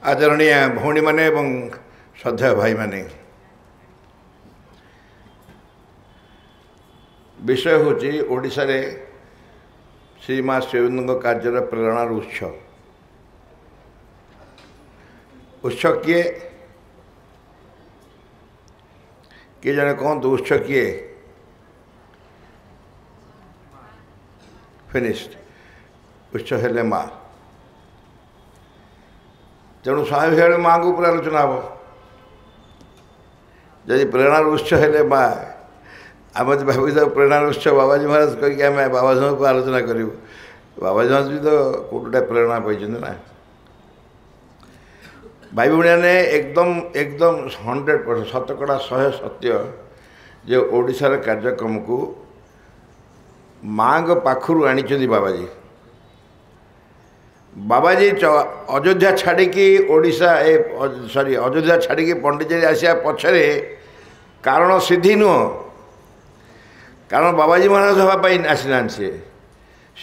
आदरणीय भौणी माने एवं श्रद्धा भाई माने विषय हूँ ओडिशा रे श्री माँ श्रीअरविंद कार्यर प्रेरणार उत्स किए किए जने कहतु उत्स किए फिनिश्ड उत्स हेले माँ तेणु स्वाभाविक भाव माँ को पूरा आलोचना हम जदि प्रेरणार उत्स हेले माँ आम भावी प्रेरणार उत्स बाबाजी महाराज कहीकि आम बाबाजी को आलोचना करूँ बाबाजी महाराज भी तो कौटा प्रेरणा पाई ना भाई भाई ने एकदम एकदम 100% शतकड़ा 100 सत्य जे ओडिशार कार्यक्रम को माँ पाखु आनी बाबाजी बाबाजी अयोध्या छाड़ी ओडिशा सॉरी अयोध्या छाड़ी पंडिचेरी आसिया पछरे कारण सिद्धि नुह कारण बाबाजी महाराज हाँपाई आसीना सी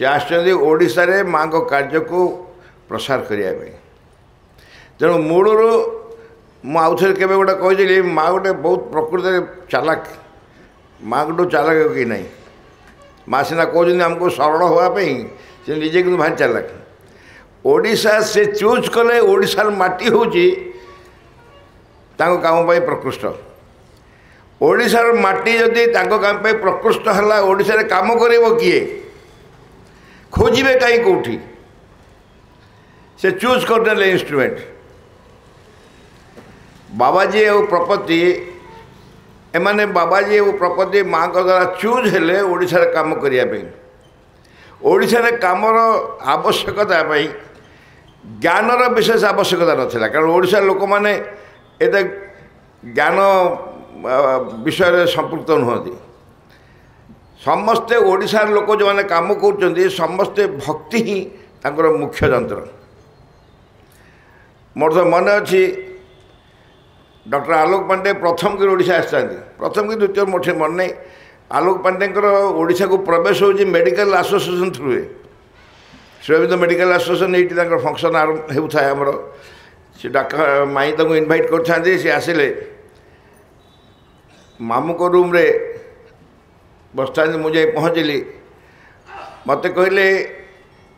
आशा रे माँ को कार्य को प्रसार करने तेणु मूलरू मुझे के गोटे कही माँ गोटे बहुत प्रकृति चालाक माँ गोटे चालाक कि ना माँ सीना कहते आमको सरल हाँपाई से निजे कि भारी चालाक ओडिशा से चूज कले ओडिशार माटी हूँ काम प्रकृष्ट ओडिशार माटी जदि काम प्रकृष्ट है ओडिशा रे काम करेबो किए खोजिबे कहीं कौटी से चूज करने इंस्ट्रूमेंट बाबाजी और प्रपति एमाने बाबाजी और प्रपति माँ को द्वारा चूज हेले ओडिशा रे काम करने ओडिशा रे कामर आवश्यकता ज्ञानर विशेष आवश्यकता नाला कारण ओडिशा लोक मैंने एत ज्ञान विषय संपृक्त नुहति समस्ते ओडिशार लोक जो मैंने काम कर समस्ते भक्ति ही तांकर मुख्य जंत्र मोर तो मन अच्छी डॉक्टर आलोक पांडे प्रथम की ओडिशा आसती प्रथम की द्वितीय मोटे मन नहीं आलोक पांडेकर ओडिशा को प्रवेश हो medical association through Sri Aurobindo medical association ये फंक्शन आरंभ होता है आमर से डाका माई तक इनभाइट कर सी आसिले मामू को रूम रे बसता मुझे पहुँचली मत कहले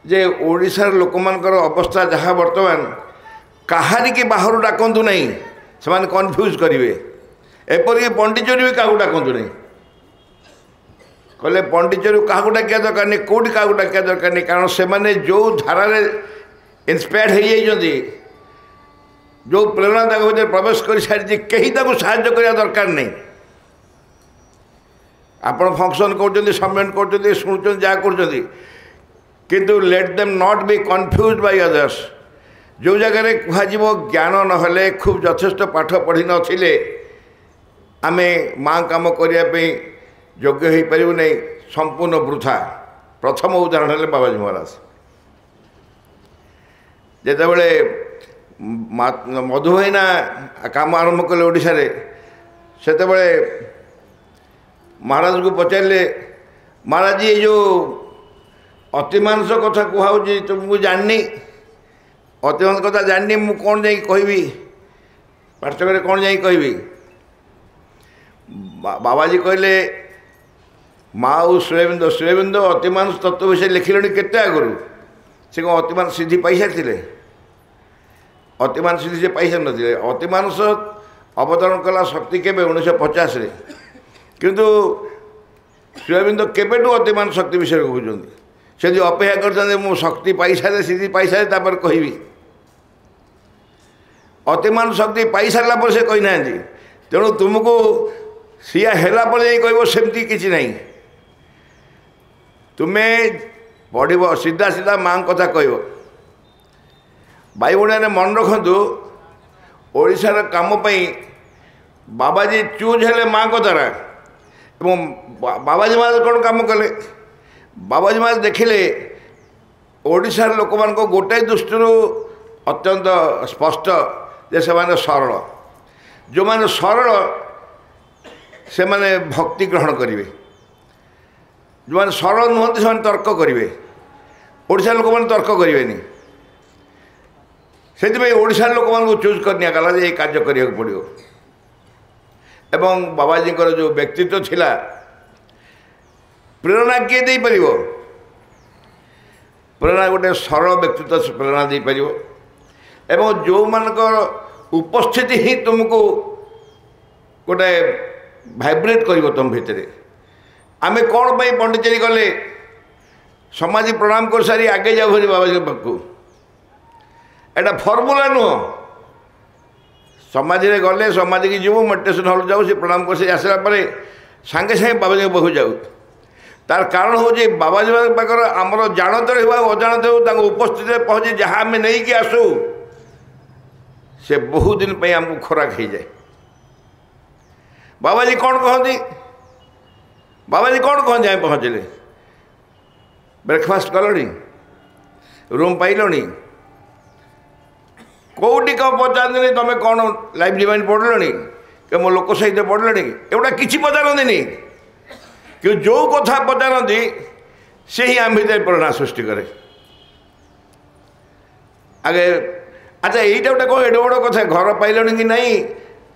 जे ओडिशार लोक मानकर अवस्था जहाँ बर्तमान कहारी के बाहर डाकतु नहीं से कन्फ्यूज करेंगे एपरिक पंडिचेरी भी क्या डाकतु नहीं कहले पंडिचेरी क्या डाकिया दरकार नहीं कौटी क्या डाकिया दरकार नहीं कारण से माने जो धारा इन्स्पायर्ड हो जो प्रेरणा भीतर प्रवेश कर सारी कहीं साहाय्य करने दरकार नहीं आपण फंक्शन कर सम्मेलन कर शुणुं जहाँ कर किंतु let them not be confuse by others जो जगह कह ज्ञान नहले खूब यथेष्ट पाठ पढ़ी नथिले आमे माँ काम करने योग्य हो पारू नहीं संपूर्ण वृथा प्रथम उदाहरण है बाबाजी महाराज जिते मधुभाईना काम आरंभ कले ओडिशा रे सेते महाराज को पचारे महाराज ये जो अतिमांस कथा कहूँ तो मुझे जाननी अतिमांस कथा जाननी मु कौन जा कहबी पाठक कौन जा कहबी बाबाजी कहले माँ और श्रीअरविंद अतिमांस तत्व विषय लिखिले केते आगु से कौन अतिमांस सिद्धि पाई सारी अतिमांस सिद्धि से पाई सारी नथिले अतिमांस अवतरण कला शक्ति के 1950 रे किंतु श्रीअरविंद केबेठू अतिमान शक्ति विषय कहते से जो अपेक्षा करते मु शक्ति पाई सारे सिद्धि पाई सारे तापर कहबी अतिमान शक्ति पाई सारा पर से कही ना तेणु तुमको सिया है कह सेमती किसी ना तुम्हें पढ़ सीधा सीधा माँ कथा कह भाई भाई मन रखु ओडिशार काम बाबाजी चूज हेले माँ को द्वारा एवं बाबाजी महाराज कौन काम कले बाबाजी महाराज देखिले ओडिशार लोक मान गोटे दृष्टि अत्यंत स्पष्ट जे से माने सरल जो माने सरल से माने भक्ति ग्रहण करेंगे जो माने सरल नुहति से तर्क करेंगे ओडिशा लोक मैंने तर्क करेंगे से ओडिशा लोक मान चूज कर निगला ये कार्य करिया पड़ो एवं बाबाजी जो व्यक्तित्व थिला प्रेरणा किए दे पार प्रेरणा गोटे सरल व्यक्तित्व प्रेरणा दे पार एवं जो मानकर उपस्थिति ही तुमको गोटे भाइब्रेट कर तुम भितर आमे कौन पाई पंडिचेरी गले समाज प्रणाम कर सारी आगे जाऊ बाबाजी पाखु एटा फर्मुला नुह समाज रे गले समाज की जीव मेडिटेशन हॉल जाऊ से प्रणाम कर आसला सांगे सांगे बाबाजी पाखु जाऊ तार कारण हूँ बाबाजी पाखर आमर जानते हो अजाणते हो उपस्थित पहुँचे जहाँ आम नहीं कि आसू से बहुत दिन पे आमको खोराक हो जाए बाबाजी कौन कहती बाबाजी कौन कहते आम पहुँचले ब्रेकफास्ट कलनी रूम पाइल कौटी कौन पचारते तुम कौन लाइफ डिवाइन पढ़ल कि मो लोक सहित पढ़ल एगुटा कि पचारती कि जो कथा पचारती से ही आम भर प्रेरणा सृष्टि करे आगे अच्छा यहीटा गोटे कौन एडे बड़ कथा घर पाइल कि नहीं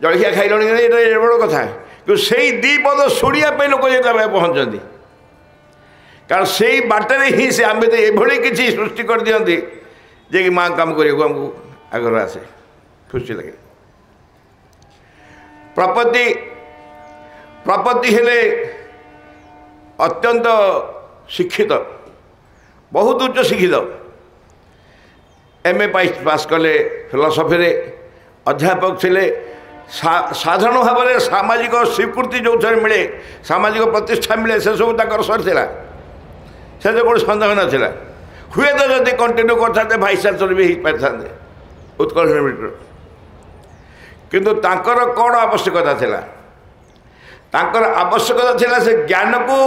जलखिया खाइल कि नहीं एडे बड़ कथा कि से दी पद शुणा लोक जो पहुँचती कारण से बाटर ही से आम भर किसी सृष्टि कर दिखती जे कि माँ काम करने आमको आगर आसे खुशी लगे प्रपत्ति प्रपत्ति हेले अत्यंत शिक्षित बहुत उच्च शिक्षित एमए पास कले फिलोसफी अध्यापक थे साधारण भाव में सामाजिक स्वीकृति जो थे मिले सामाजिक प्रतिष्ठा मिले से सब सर से तो कौन सन्देह नाला हुए तो जब कंटिन्यू करते भाइस चांसलर भी हो पारि था उत्कल यूनिवर्सिटी किंतु तांकर कौन आवश्यकता थिला तांकर आवश्यकता थिला से ज्ञान को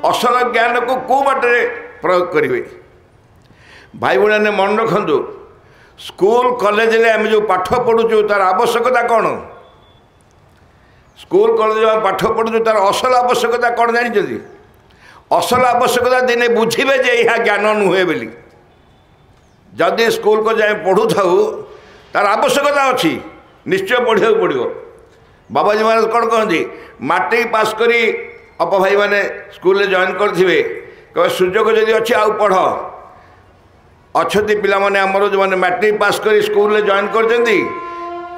असल ज्ञान को कौ बाटे प्रयोग करेंगे भाई भाई ने मन रखु स्कूल कॉलेज आम जो पाठ पढ़ुचु तार आवश्यकता कौन स्कूल कॉलेज पाठ पढ़ुचु तार असल आवश्यकता कौन जानते असल आवश्यकता दिने बुझे जे यह ज्ञान नुहे बोली जदि स्कूल को जाए पढ़ु थाऊ तार आवश्यकता अच्छी निश्चय पढ़ा पड़ो बाबाजी महाराज कौन कहते मैट्रिक पास करी अप भाई मैंने स्कूल जॉइन करेंगे कहे सुजोग जदि अच्छी आउ पढ़ अच्छा पिलाने आमर जो मैंने मैट्रिक पास कर स्कूल जॉइन कर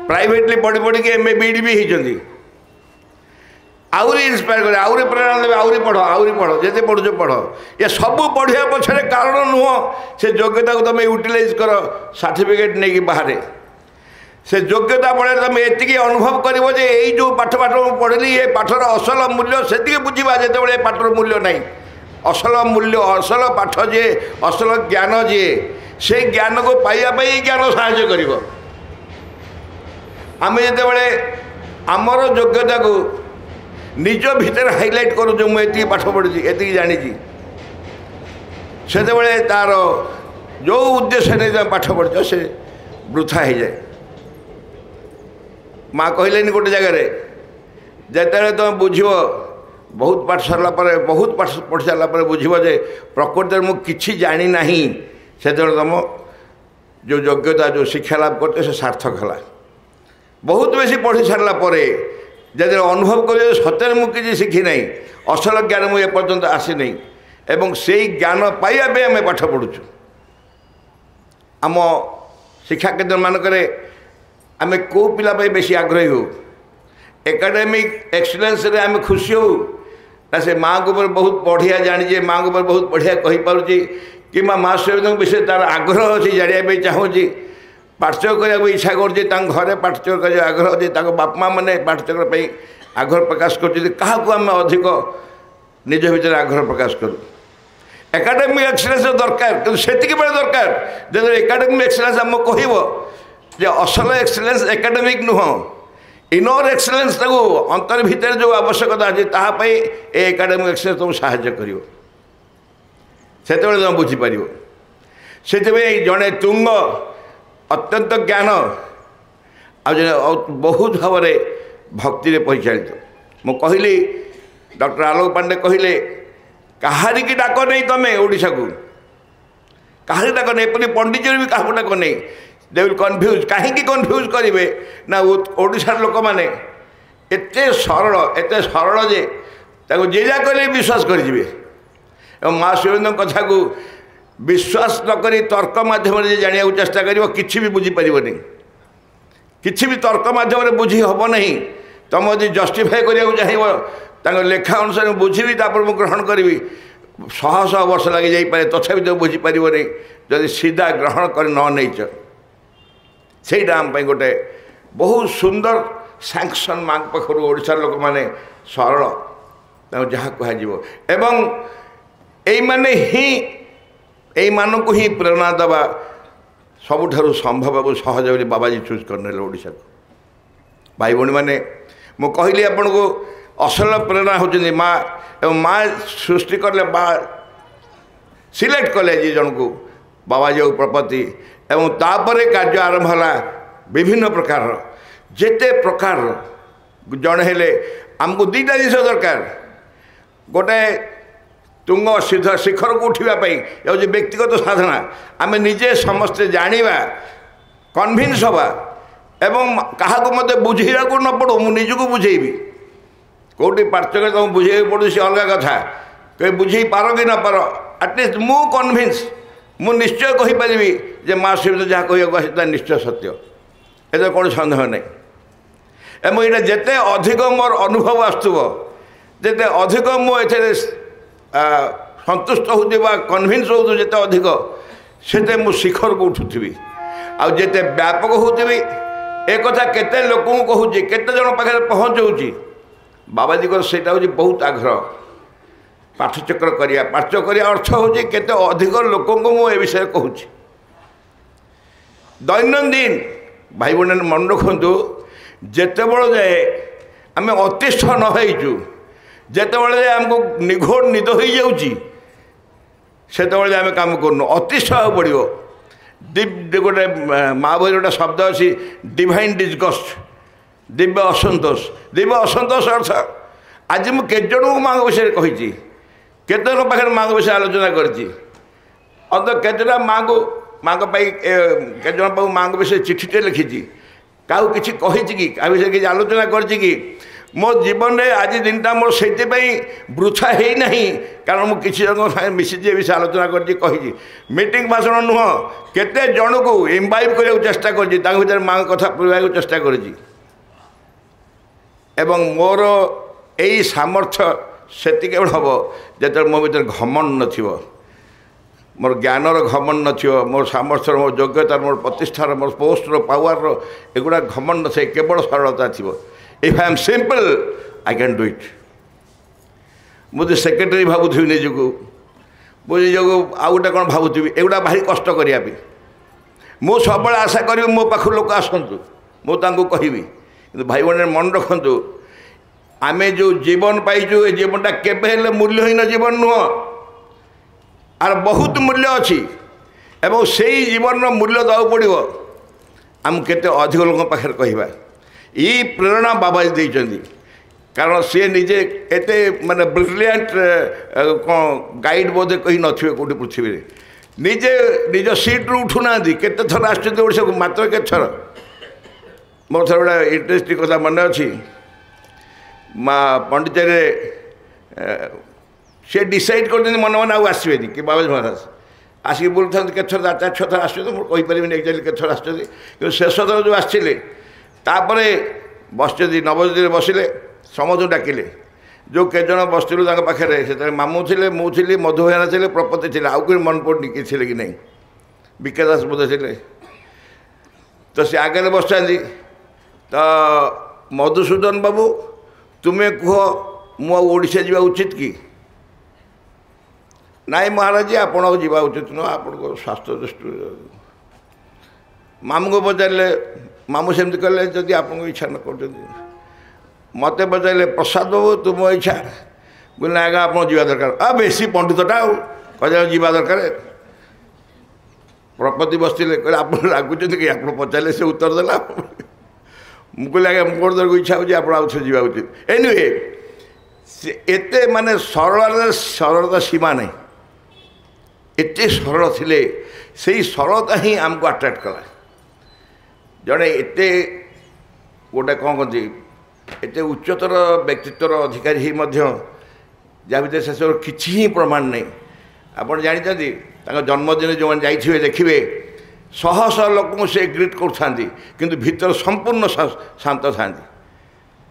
प्राइवेटली पढ़ी पढ़ी एमए बीडी भी होती आउरी इन्स्पायर करे आउरी प्रेरणा देवे आउरी पढ़ जिते पढ़ुच पढ़ ये सब पढ़िया पछे कारण नुह से योग्यता को तुम यूटिलाइज कर सर्टिफिकेट नहीं बाहर से योग्यता बड़े तुम ये अनुभव कर जो पाठ पाठ पढ़ी ये पाठर असल मूल्य से बुझा जो पाठर मूल्य ना असल मूल्य असल पाठ जे असल ज्ञान जे से ज्ञान को पाइबाई ज्ञान साहाय्य कर आम जिते आमर योग्यता को निज भितर हाइलाइट करूँ मुझे पाठ पढ़ी ये जानी से तार जो उद्देश्य नहीं तुम पाठ पढ़ से वृथा हो जाए माँ कहलेनी गोटे जगार जिते तुम बुझ बहुत पाठ सरला बहुत पाठ पढ़ी सारापर बुझे जे प्रकृति में किसी जानी ना से तुम जो योग्यता जो शिक्षा लाभ करते से सार्थक है बहुत बेसी पढ़ी सारापर जब अनुभव कर सतरे मुझे किसी शिखी ना असल ज्ञान मुझे एपर्तंत आसी नहीं एवं से ज्ञान पाइबा आम पाठ पढ़ुचु आम शिक्षा केन्द्र मानक आम कौ पिला बेसी आग्रही हो एकाडेमिक एक्सीलेंस रे आम खुशी हो ना से माँ को बहुत बढ़िया जानी माँ को बहुत बढ़िया कहीपी कि माँ स्वयं विषय तार आग्रह अच्छी जानापी चाहूँगी पाठचक करने इच्छा कर पाठचक कर आग्रह अच्छी बाप माँ मैंने पाठचक आग्रह प्रकाश करें अधिक निज भर आग्रह प्रकाश करूँ एकाडेमिक एक्सीलेंस दरकार कि से दरकार जो एकाडेमिक एक्सीलेंस आम कह असल एक्सीलेंस एकाडेमिक नुह इनर एक्सीलेंस अंतर भितर जो आवश्यकता अच्छी तापाई एकाडेमिक एक्सीलेंस तुमको साहाय्य कर तुम बुझीपर से जड़े तुंग अत्यंत ज्ञान बहुत भाव भक्ति परिचालित मु कहली डॉक्टर आलोक पांडे कहले कहारी की डाक नहीं तुम ओडिशा को कहारी डाक नहीं पंडिचेरी भी क्या डाक नहीं दे विल कन्फ्यूज कहीं कन्फ्यूज करेंगे ना ओडिशार लोक मैंने एत सरल जे जे जा कले विश्वास करेंगे माँ शिवेन्द्र कथा को विश्वास नक तर्क मध्यम जाना चेष्टा कर कि भी बुझीपर किसी भी तर्क मध्यम बुझी हम ना तुम यदि जस्टिफाए करने चाहिए लेखा अनुसार बुझी मुझे ग्रहण करी शह शह वर्ष लगे जापे तथा तो बुझीपर जदि सीधा ग्रहण कर नहीं सेटा आम गोटे बहुत सुंदर सैंक्शन माँ पाखर ओडिशार लोक मैंने सरल जहाँ कह यही मानक ही प्रेरणा देवा सबुठारु संभव और सहज बोली बाबाजी चूज करने ओडिशा को भाई भौणी मैंने मु कहली आपन को असल प्रेरणा होती माँ एवं माँ सृष्टि कले माँ सिलेक्ट कले जी जन को बाबाजी प्रपति एवं तापर कार्य आरंभ है विभिन्न प्रकार जेते प्रकार जन हेले आमको दीटा जिस दरकार गोटे तुंग शिखर को उठापी ये व्यक्तिगत साधना आम निजे समस्ते जाना कन्भिन्स हवा एवं क्या मत बुझेगा को न पड़ो मुझे बुझेबी कौटी पार्थ तुम बुझे पड़ू सी अलग कथा कहीं बुझे पार कि न पार एटलिस्ट मु कन्भिन्स मु निश्चय कहीपरि जे माँ शिवेन्द्र जहाँ कह निश्चय सत्य ए कौन सन्देह नहीं एवं यहाँ जिते अधिक मोर अनुभव आसुव जिते अधिक मुझे संतुष्ट होती कन्भिन्स हो जिते अधिक से मु शिखर को उठुथी आते व्यापक होती एक कथा केते लोक कहूँ केते जन पाखे पहुँचाऊँगी बाबाजी को सेटा हूँ बहुत आग्रह पाठचक्र करिया पाठचक्र अर्थ हूँ केते अधिक लोक मुझे विषय कहूँ दैनंदिन भाई भाई मन रखु जिते बड़ जाए आम अतिष्ठ नहईचु जिते आमको निघोड़ निद हो जाऊँगी से आम कम करूँ अतिष्ठ पड़ो गोटे माँ बही गोटे शब्द अच्छी डिवाइन डिस्गस्ट दिव्य असंतोष अर्थ आज मुझे केत जन माँ विषय कही केत जन पाखे माँ विषय आलोचना करी केतटा माँ को माँ केत जन माँ विषय चिठीटे लिखी क्या किसी कही क्या विषय किसी आलोचना करी मो जीवन में आज दिनटा मोर से वृथा है ना कारण मुझे किसी जन मिसी विषय आलोचना करी मीटिंग भाषण नुह केते जन को इम्बाइब करने चेष्टा कर माँ कथा पढ़ा चेष्टा करी एवं मोर यही सामर्थ्य से केवल हम जो मो भर घमंड न मोर ज्ञानर घमंड न मोर सामर्थ्य मोर योग्यता मोर प्रतिष्ठार मोर पोस्टर पावर एगुड़ा घमंड न केवल सरलता थी if I am simple I can do it मुझे सेक्रेटरी भावुथी निजक मुझे जो आउ गोटे कौन भावुथी एगुड़ा भारी कष्ट करने मु सब आशा करी मो पाख लोक आसतु मुझे कहबी कि भाई भाई मन रखु आम जो जीवन पाइचु ये जीवनटा केवे मूल्यहीन जीवन नुह आर बहुत मूल्य अच्छी एवं से जीवन मूल्य देवाक पड़ो आम केते अधिक लोक पाखे कहवा ये प्रेरणा बाबाजी देइचंदी कारण सी निजे एते माने ब्रिलियंट गाइड बोधे कहीं नथिबे कोठी पृथ्वी रे निजे निज सीट रु उठुना केते थर आश्चर्य ओडिशा को मात्र के थर मोर थर गोटे इंटरेस्टिंग कथा मन अच्छी माँ पंडिचेरी सी डिसाइड कर मन मन आसबे कि बाबाजी महाराज आसिक बोल था केथर 4-6 थर आस कहीपर एक्जाक्टली केथर आस शेष थर जो आसते बस नवज्योति बसिले समझ डाकिले जो के जन बसलु पाखे से मामू थे मुझे मधुभाइना थे प्रपति थे आउ कोई मन पड़नी किए कि नहीं विके दास बोधे थे तो सी आगे बस तो मधुसूदन बाबू तुम्हें कह मुझा जावा उचित कि नाई महाराज जी आप जावा उचित नुह आप स्वास्थ्य दृष्टि मामू को पचारे मामू सेमती कले जदि आप इच्छा न कर मत पचारे प्रसाद बाबू तुम इच्छा बोले आगे आप जावा दरकार आ बेसी पंडितटा कह जावा दरकार प्रपति बसते कहले आप लगुच कि आप पचारे से उत्तर देला मुझे आगे मोर दर इच्छा हो आप जावा उचित एनिवे एत माने सरलता सीमा नहीं एत सरल थे से सरलता ही आमको अट्राक्ट कला जड़े एते गोटे कौन कहते एते उच्चतर व्यक्तित्वर अधिकारी ही जहाँ भर से सब किसी ही प्रमाण नहीं आपड़ जानते जन्मदिन जो मैंने जाइए देखिए शह शह लोक से ग्रीट कर भीतर संपूर्ण शांत था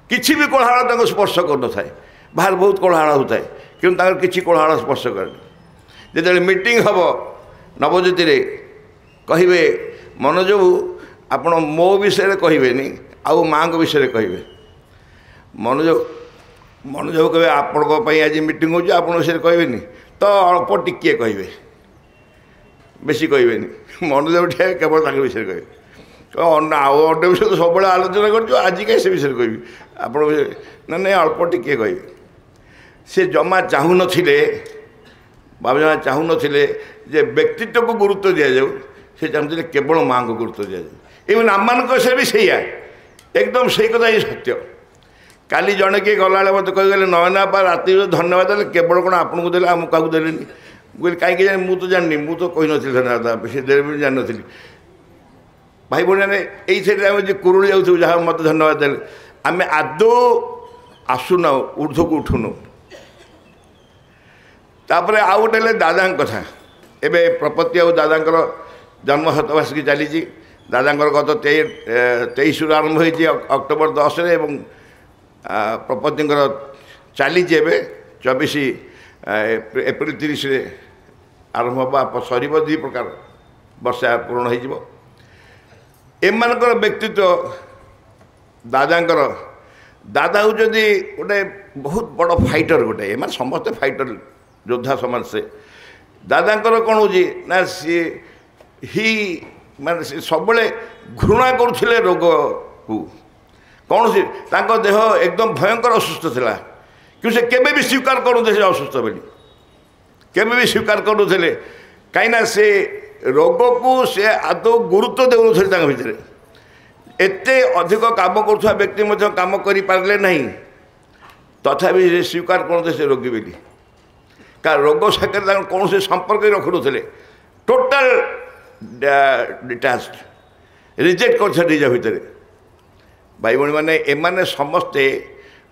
किसी भी कोलाहल स्पर्श कर न था बाहर बहुत कोलाहल होता है कि किसी कोलाहल स्पर्श कर जो मीटिंग हम नवज्योति कहे मनोज बाबू आपण मो विषय कहे आउ माँ विषय कहे मनोज मनोज बाबू कहे आपण आज मीटिंग हो विषय कहे तो अल्प टिके कहे बेसी कहे मनोज बाबू ठिया केवल विषय कहे अन्य विषय तो सब आलोचना कर आज कहीं से विषय कहि आप ना अल्प टिके कहे से जमा चाहू न बाबा जमा चाहू न व्यक्तित्व को गुरुत्व दि जाऊ से चाहते केवल माँ को गुरुत्व दि जाऊ इवन आम से भी सैया एकदम से कथा ही सत्य काली जड़े किए गला मत कहीगले नयना बा राति धन्यवाद देते केवल कौन आपन को देले आम क्या देलेनी बोले कहीं जानी मुझे जानी मु तो कही नी धन्यवाद से देर भी जान नी भाई भाई मैंने यही कुरुड़ी जाऊँ जहाँ मत धन्यवाद देले आम आदौ आसुना ऊर्ध्व को उठुनु तापर आउ गोटे दादा कथा एवं प्रपति आ दादा जन्म शतवार्षिकी चली दादा गत 23 आरंभ होती अक्टोबर 10 प्रपति चली 24 एप्रिल 30 आरंभ हम सर 2 प्रकार वर्षा पूर्ण हो व्यक्तित्व दादा हूँ गोटे बहुत बड़ फाइटर गोटे एम समस्ते फाइटर योद्धा समाज से दादा कौन हो ना सी ही माने सब घृणा करुले रोग को कौन सी देह एकदम भयंकर असुस्थ था कि से केवे भी स्वीकार करुले असुस्थ बोली केवे भी स्वीकार करुले कहीं से रोग को से आदौ गुरुत्व देउन भितर एते अधिक काम करुवा व्यक्ति काम कर पारे ना तथापि स्वीकार करते से रोगी बोली का रोग सागर कौन से संपर्क रखुले टोटाल डिटाच्ड रिजेक्ट कर निज भितर भाई भाई मैंने एमाने समस्ते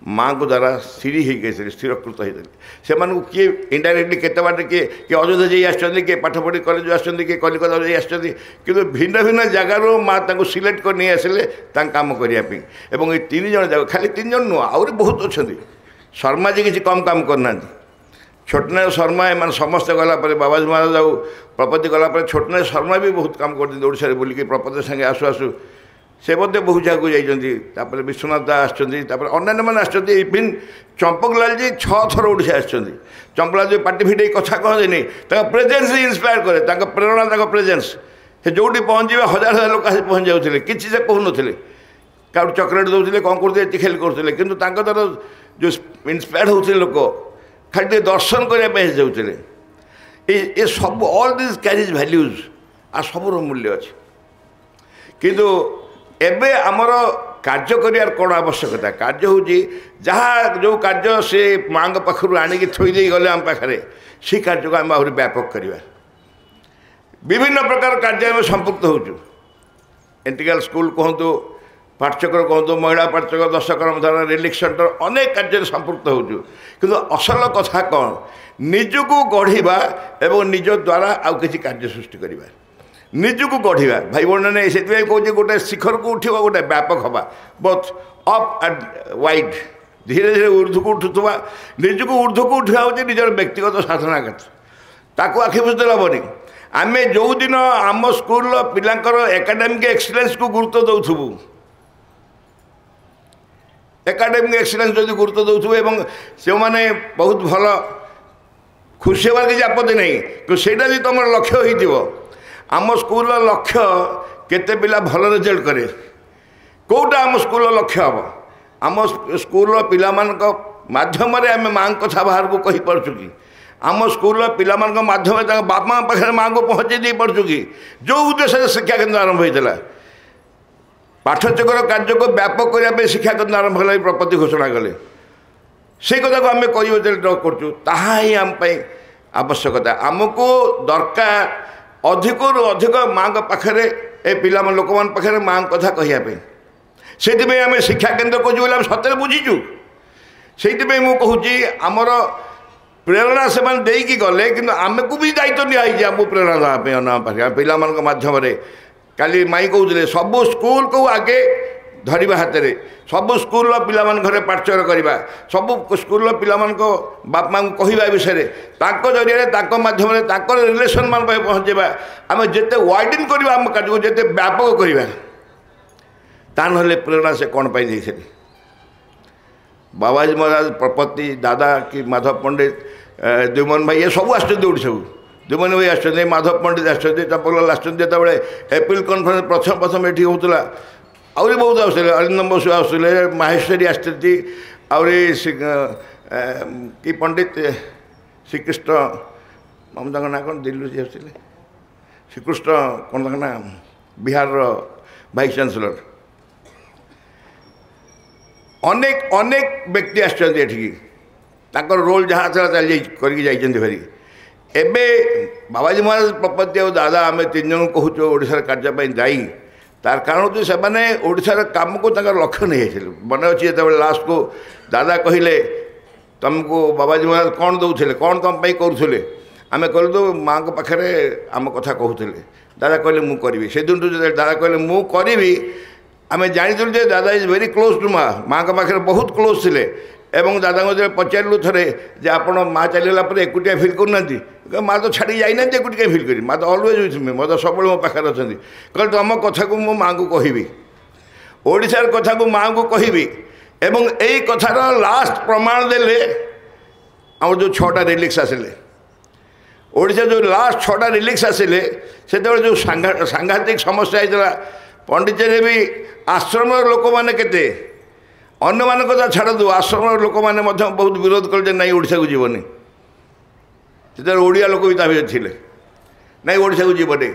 माँ को द्वारा स्थिरी हो गए स्थिरकृत होते से किए इनडायरेक्टली केते बाटे किए अयोध्या जाई आछन किए पाठ पढ़ी कॉलेज आछन किए कलिकता जाई आछन किंतु भिन्न भिन्न जगार माँ सिलेक्ट कर नहीं आसिले काम करने एवं ये 3 जन जाक खाली 3 जन नुह आहरी बहुत अच्छा शर्मा जी किसी कम काम करना छोटनारायण शर्मा एम समस्ते गलापर बाबाजी महाराज जाऊ प्रपति गलापर छोटनारायण शर्मा भी बहुत काम करते बुलिकी प्रपति संगे आसु आसु से बहुत जगह जाइए विश्वनाथ दास अन्य मैंने इवन चंपकलाल जी 6 थर ओडिशा चंपकलाल जी पार्टी फिटे कथा कहते नहीं प्रेजेन्स इन्स्पायर करे प्रेरणा प्रेजेन्स से जो पहुँचे 1000 लोक आस पहुँच जाते किसी से कहून क्या चॉकलेट दौले कौन करते खेल करते कि द्वारा जो इन्स्पायर होते लोक खाली दर्शन करने जाते ये सब ऑल दिस कैरीज वैल्यूज आ सबूर मूल्य अच्छे किंतु एबे आमर कार्य कर कौन आवश्यकता कार्य हूँ जहाँ जो कार्य से माँ पाखर आणिक थोदे गले आम पाखे से कार्य को आम आहरी व्यापक करवा विभिन्न प्रकार कार्य आम संपुक्त होचु एंटिकल स्कूल कहतु पाठचक्र कहतु महिला पाठचक्र दश कर्मधारा रिलीफ सेंटर अनेक कार्य संपुक्त होचु किंतु असल कथा कौन निजको गढ़ा एवं निज द्वारा आउ किसी कार्य सृष्टि करवा निजको गढ़ा भाई भाई से कहे गोटे शिखर को उठा गोटे व्यापक हवा बोथ अप एंड वाइड धीरे धीरे ऊर्ध्व को उठुवा निजको ऊर्ध्व को उठा हूँ निजर व्यक्तिगत साधना ताकू आखि बुझते हेनी आम जो दिन आम स्कूल पिलांकर एकाडेमिक एक्सीलेंस को गुरुत्व दौथुबु एकाडेमिक एक्सीलेंस जो गुरुत्व दौथुबु एवं से माने बहुत भल खुशी हबार किसी आपत्ति नहीं कि सेटा भी तुम लक्ष्य हो आम स्कूल लक्ष्य केते पिला भल रिजल्ट करे कौटा आम स्कूल लक्ष्य हम आम स्कूल पिला माध्यम आम माँ कथा बाहर को कही पार्चु कि आम स्कूल पिला माध्यम बापा पाखे माँ को पहुँचे दे पार्चु कि जो उद्देश्य शिक्षा केन्द्र आरंभ होता पाठचक्र कार्य को व्यापक करने शिक्षा केन्द्र आरंभ होगा प्रपति घोषणा कले से कथा को आम करें आम आवश्यकता आमको दरकार अधिक अधिक माँ पाखे ए पिला लोक मान पाखे माँ कथा कहवाई से आम शिक्षा केन्द्र को जो सतरे बुझीचु से मुझे आमर प्रेरणा से देकी गले कि आम को भी दायित्व निआई आम प्रेरणा देवाई अना पाखे पिला मध्यम काली माई कहते सबू स्कूल को आगे धरवा हाथ में सबू स्कूल पिला घरे पाठचर करवा सबू स्कूल पिला बाप माँ को कहवा विषय जरिए मध्यम रिलेसन मान पहुँचवा आम जिते वाइडन करवा आम कार्य जिते व्यापक करवा ता ना प्रेरणा से कौन पाई देते बाबाजी महाराज प्रपति दादा कि माधव पंडित द्युमन भाई ये सब आसोड़ीसा को द्युमन भाई आसते माधव पंडित आसते चंपकलाल आसते एप्रिल कन्फरेन्स प्रथम प्रथम ये होता आहरी बहुत आसते अरिंदम बसु आसते माहेश्वरी आसती आहरी कि पंडित श्रीकृष्ण हम ना कौन दिल्ली से आसते श्रीकृष्ण कौन ना बिहार वाइस चांसलर अनेक अनेक व्यक्ति आसकर रोल जहाँ था चल कर भारी एबे बाबाजी महाराज प्रपति और दादा आम तीन जन कहूँ ओडार कार्यपाई दायी तार कारण जो से ओडार कम को लक्ष्य नहीं जाते मन अच्छी जो लास्ट को दादा कहले तुमको बाबाजी महाराज कौन दौले कौन तुम करुले आम कहलु तो माँ को पाखे आम कथा कहते दादा कहले मु करी से दिन दादा कहले मु करी आम जानी दादा इज वेरी क्लोज टू माँ के पाखे बहुत क्लोज थे एवं दादा को जब पचारू थे आप माँ चलगला एकुटिया फिल करना माँ तो छाड़ी जाइना एकुटिया फिल कर माँ तो अलवेज विथ मी मत सब मो पाखे अच्छा कह तुम कथा को मो माँ को कहि ओडार कथा को माँ को कहि एवं यही कथार लास्ट प्रमाण देले आम जो 6टा रिलिक्स आसिले ओडिशा जो लास्ट 6टा रिलिक्स आसिले से जो सांघातिक समस्या होता पंडिचेरी भी आश्रम लोक मैंने केते अन्य मान कथा छाड़ू आश्रम लोक मैंने बहुत विरोध कले ना ओडिशा को जीवनी से ओडिया लोक भी थे ना ओडिशा को जीवनी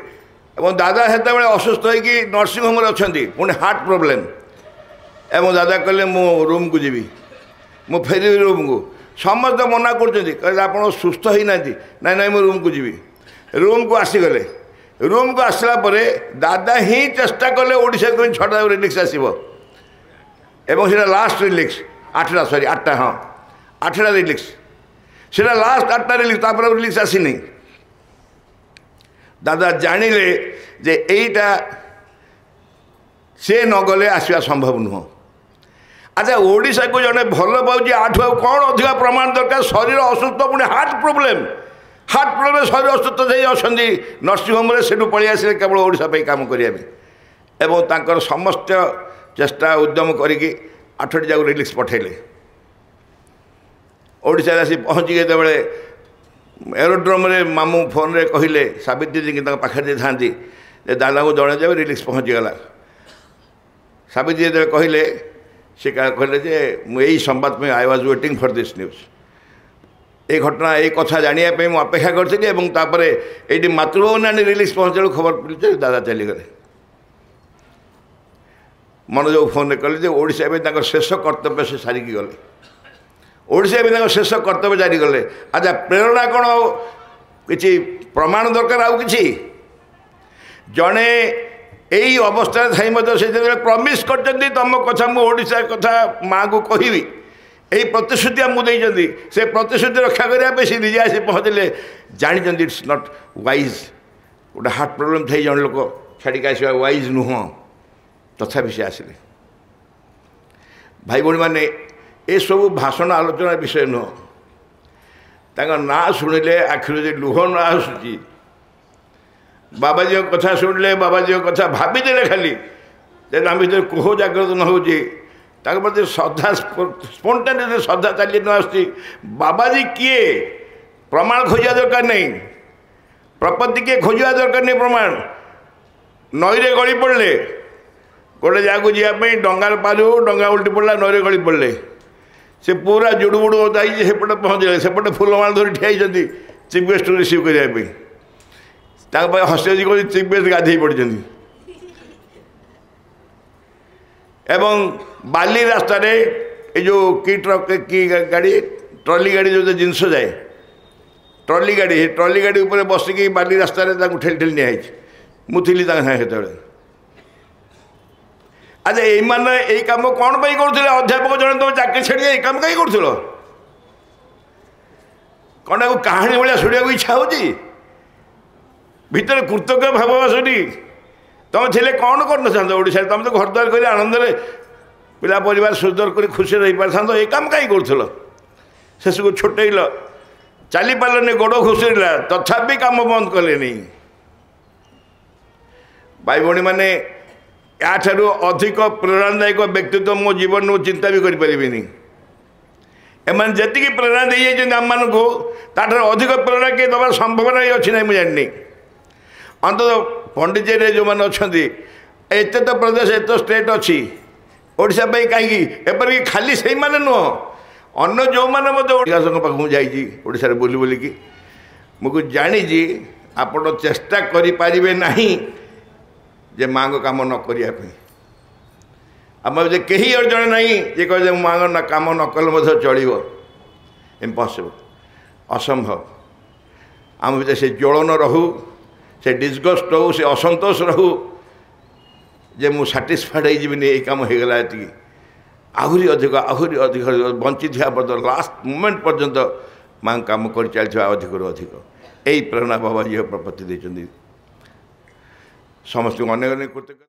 एवं दादा से असुस्थ होगी नर्सिंग होम अच्छा पुणी हार्ट प्रोब्लेम एवं दादा कहले मु रूम को जीवी मु फेर रूम को समस्त मना कर आप सुस्थ ही ना ना मु रूम को जीवी रूम को आसीगले रूम को आसला परे दादा ही चेष्टा कले ओडिशा को 6टा रिलिक्स आसो एवं से लास्ट रिलिक्स 8टा सॉरी 8टा हाँ 8टा रिलिक्स से लास्ट 8टा रिलिक्स तापर रिलिक्स आसीनी दादा जानिले जे एटा से न गले आसवा संभव नुह अच्छा ओडिशा को जड़े भल पाँच आठ कौन अधिक प्रमाण दरकार शरीर असुस्थ पुणी हार्ट प्रोब्लेम शरीर असुस्थ से अच्छा नर्सिंग होम से पलि आसे केवल ओडिशा काम करने समस्त चेष्टा उद्यम करके 8टी जाक रिलिक्स पठेले ओडिशा आसी पहुँची जो एरोड्रोम मामू फोन रे कहले सावित्री जी पाखे था दादा को जड़े जाए रिलिक्स पहुँचीगला सावित्री जी कहले से कहले जे यही संवाद में I was waiting for this news ये घटना ये कथा जानापी मुझे अपेक्षा करी ये मातृभवनी रिलिक्स पहुँचा खबर पड़े दादा चलीगले मनोज फोन कले ओडिशा भी शेष कर्तव्य से सारिकी गले ओडिशा भी शेष कर्तव्य जारी गले अच्छा प्रेरणा कौन कि प्रमाण दरकार आउ कि जड़े यही अवस्था थी से प्रमिश कर तुम कथा मुझा कथा माँ को कहि यही प्रतिश्रुति आमको देते से प्रतिश्रुति रक्षा करने से निजे आसी पहुँचले जानते इट्स नॉट वाइज गोटे हार्ट प्रोब्लेम थी जन लोक छाड़ी आसवा वाइज नुह तथापि से आसिले भाई भाई मैंने ये सब भाषण आलोचना विषय नुह ना शुणिले आखिर लुह न आसूची बाबाजी कथा शुणिले बाबाजी कथा भावीदे खाली भर कोह जागृत न हो प्रति श्रद्धा स्पोंटानिटी श्रद्धा चली न आस बाबाजी किए प्रमाण खोजा दरकार नहीं प्रपत्ति किए खोजा दरकार नहीं प्रमाण नईरे गली पड़े गोटे जगह जावाई डंगार पारू डंगा उल्टी पड़ा नईरे गली पड़े से पूरा जुड़ू बुड़ू ओदा सेपटे पहुँचे सेपटे फुलमाल धरी ठिया चीफ गेस्ट रिसीव करने हस्टेज कर चीफ गेस्ट गाधे पड़ते एवं बाली रास्ता रे ये जो की ट्रक की गाड़ी ट्रॉली गाड़ी जो जिनस जाए ट्रॉली गाड़ी उपर बसिकी बाली रास्ता ठेली ठेली निहाई मुझी साथे ଆଚ୍ଛା ଏଇମାନେ ଏଇ କାମ କ'ଣ ପାଇଁ କରୁଥିଲେ? ଅଧ୍ୟାପକ ଜଣେ ତୁମେ ଚାକିରି ଛାଡ଼ି ଏଇ କାମ କାହିଁ କରୁଥିଲ? କ'ଣ ତାକୁ କାହାଣୀ ଭଳିଆ ଶୁଣିବାକୁ ଇଚ୍ଛା ହେଉଛି? ଭିତରେ କୃତଜ୍ଞ ଭାବ ଆସୁନି? ତୁମେ ଥିଲେ କ'ଣ କରିନଥାନ୍ତ ଓଡ଼ିଶାରେ? ତୁମେ ତ ଘରଦ୍ୱାର କରି ଆନନ୍ଦରେ ପିଲା ପରିବାର ସୁନ୍ଦର କରି ଖୁସିରେ ରହିପାରିଥାନ୍ତ। ଏଇ କାମ କାହିଁ କରୁଥିଲ? ଶେଷକୁ ଛୋଟେଇଲ, ଚାଲିପାରିଲନି, ଗୋଡ଼ ଘୁଷୁରିଲା, ତଥାପି କାମ ବନ୍ଦ କଲେନି। ଭାଇ ଭଉଣୀମାନେ, ଏହାଠାରୁ ଅଧିକ ପ୍ରେରଣାଦାୟକ ବ୍ୟକ୍ତିତ୍ୱ ମୋ ଜୀବନରୁ ଚିନ୍ତା ବି କରିପାରିବିନି। ଏମାନେ ଯେତିକି ପ୍ରେରଣା ଦେଇଯାଇଛନ୍ତି ଆମମାନଙ୍କୁ, ତାଠାରୁ ଅଧିକ ପ୍ରେରଣା କିଏ ଦେବାର ସମ୍ଭାବନା ଅଛି ନାହିଁ ମୁଁ ଜାଣିନି। ଅନ୍ତତଃ ପଣ୍ଡିଚେରୀରେ ଯେଉଁମାନେ ଅଛନ୍ତି, ଏତେ ତ ପ୍ରଦେଶ, ଏତେ ଷ୍ଟେଟ୍ ଅଛି, ଓଡ଼ିଶା ପାଇଁ କାହିଁକି? ଏପରିକି ଖାଲି ସେଇମାନେ ନୁହଁ, ଅନ୍ୟ ଯେଉଁମାନେ ମଧ୍ୟ ଓଡ଼ିଶାଙ୍କ ପାଖକୁ ଯାଇଛି ଓଡ଼ିଶାରେ ବୁଲି ବୁଲିକି, ମୁଁ ଜାଣିଛି ଆପଣ ଚେଷ୍ଟା କରିପାରିବେ ନାହିଁ ଯେ ମାଆଙ୍କ କାମ ନ କରିବା ପାଇଁ। ଆମର ଯେ କେହି ଜଣେ ନାହିଁ ଯେ କହିଲେ ମାଆଙ୍କ କାମ ନ କଲେ ମଧ୍ୟ ଚଳିବ। ଇମ୍ପସିବଲ୍, ଅସମ୍ଭବ। ଆମ ଭିତରେ ସେ ଜ୍ୱଳନ ରହୁ, ସେ ଡିସଗଷ୍ଟ ରହୁ, ସେ ଅସନ୍ତୋଷ ରହୁ ଯେ ମୁଁ ସାଟିସ୍ଫାଏଡ୍ ହେଇଯିବିନି, ଏଇ କାମ ହେଇଗଲା ଏତିକି। ଆହୁରି ଅଧିକ ବଞ୍ଚିଥିବା ପର୍ଯ୍ୟନ୍ତ, ଲାଷ୍ଟ ମୋମେଣ୍ଟ ପର୍ଯ୍ୟନ୍ତ ମାଆଙ୍କ କାମ କରିଚାଲିଥିବା ଅଧିକରୁ ଅଧିକ। ଏଇ ପ୍ରେରଣା ବାବାଜୀ ପ୍ରତି ଦେଇଛନ୍ତି। ସମସ୍ତଙ୍କୁ ଅନେକ ଅନେକ କୃତଜ୍ଞତା।